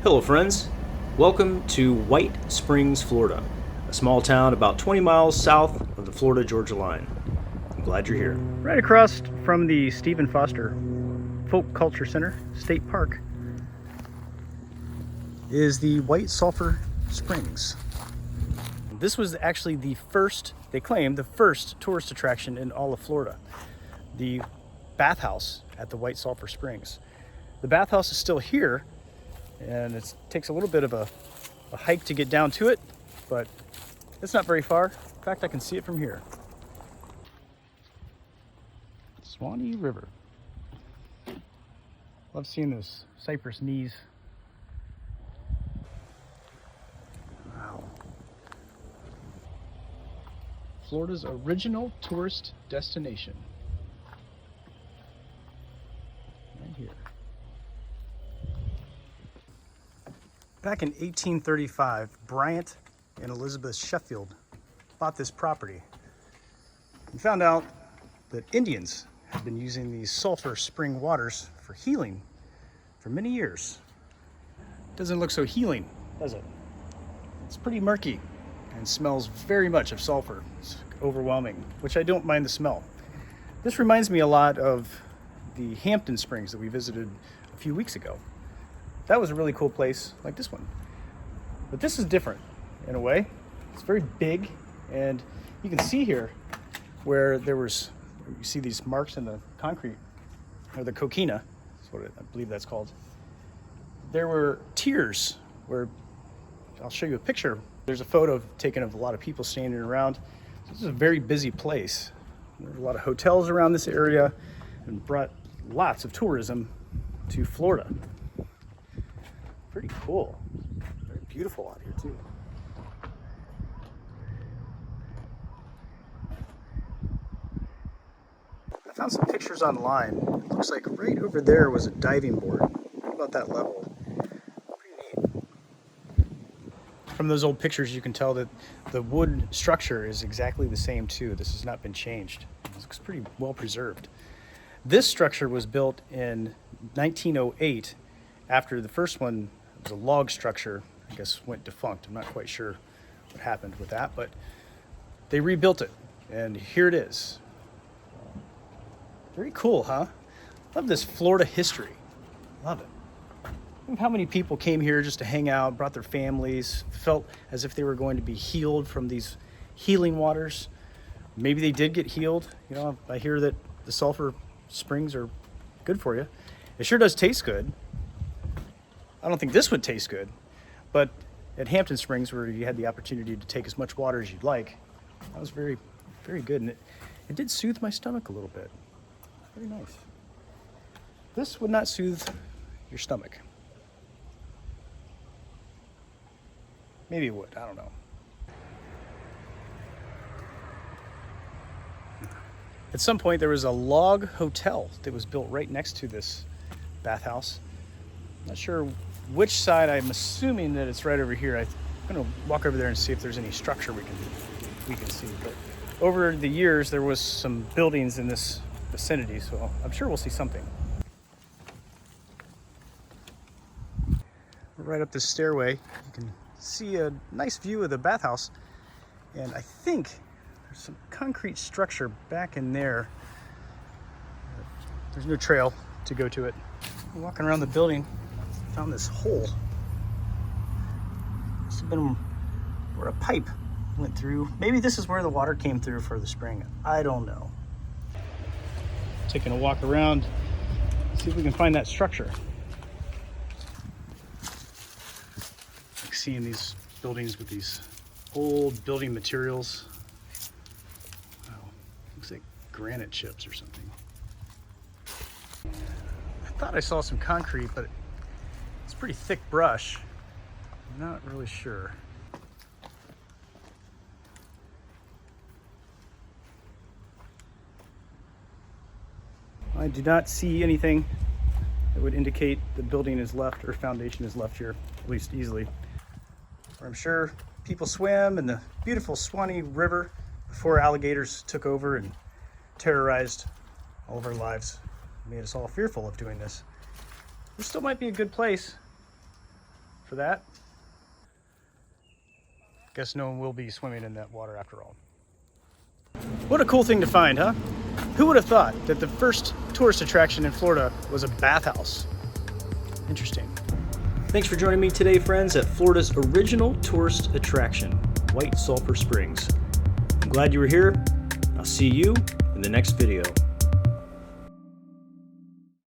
Hello friends, welcome to White Springs, Florida, a small town about 20 miles south of the Florida-Georgia line. I'm glad you're here. Right across from the Stephen Foster Folk Culture Center State Park is the White Sulphur Springs. This was actually the first, they claim, the first tourist attraction in all of Florida. The Bathhouse at the White Sulphur Springs. The Bathhouse is still here, and it takes a little bit of a hike to get down to it, but it's not very far. In fact, I can see it from here. Swanee River. Love seeing those cypress knees. Wow. Florida's original tourist destination. Right here. Back in 1835, Bryant and Elizabeth Sheffield bought this property and found out that Indians had been using these sulfur spring waters for healing for many years. Doesn't look so healing, does it? It's pretty murky and smells very much of sulfur. It's overwhelming, which I don't mind the smell. This reminds me a lot of the Hampton Springs that we visited a few weeks ago. That was a really cool place, like this one. But this is different in a way. It's very big, and you can see here where there was, you see these marks in the concrete, or the coquina, that's what I believe that's called. There were tiers where, I'll show you a picture. There's a photo taken of a lot of people standing around. This is a very busy place. There's a lot of hotels around this area and brought lots of tourism to Florida. Pretty cool. Very beautiful out here too. I found some pictures online. It looks like right over there was a diving board, about that level. Pretty neat. From those old pictures, you can tell that the wood structure is exactly the same too. This has not been changed. It looks pretty well preserved. This structure was built in 1908 after the first one. It was a log structure, I guess went defunct. I'm not quite sure what happened with that, but they rebuilt it, and here it is. Very cool, huh? Love this Florida history. Love it. Think how many people came here just to hang out, brought their families, felt as if they were going to be healed from these healing waters. Maybe they did get healed. You know, I hear that the sulfur springs are good for you. It sure does taste good. I don't think this would taste good, but at Hampton Springs, where you had the opportunity to take as much water as you'd like, that was very, very good. And it did soothe my stomach a little bit. Very nice. This would not soothe your stomach. Maybe it would, I don't know. At some point, there was a log hotel that was built right next to this bathhouse. Not sure which side. I'm assuming that it's right over here. I'm going to walk over there and see if there's any structure we can see. But over the years, there was some buildings in this vicinity, so I'm sure we'll see something. Right up this stairway, you can see a nice view of the bathhouse, and I think there's some concrete structure back in there. There's no trail to go to it. Walking around the building, found this hole. Must have been where a pipe went through. Maybe this is where the water came through for the spring. I don't know. Taking a walk around, see if we can find that structure. Like seeing these buildings with these old building materials. Wow, looks like granite chips or something. I thought I saw some concrete, but it's pretty thick brush. I'm not really sure. I do not see anything that would indicate the building is left or foundation is left here, at least easily. I'm sure people swim in the beautiful Swanee River before alligators took over and terrorized all of our lives, made us all fearful of doing this. This still might be a good place for that. Guess no one will be swimming in that water after all. What a cool thing to find, huh? Who would have thought that the first tourist attraction in Florida was a bathhouse? Interesting. Thanks for joining me today, friends, at Florida's original tourist attraction, White Sulphur Springs. I'm glad you were here. I'll see you in the next video.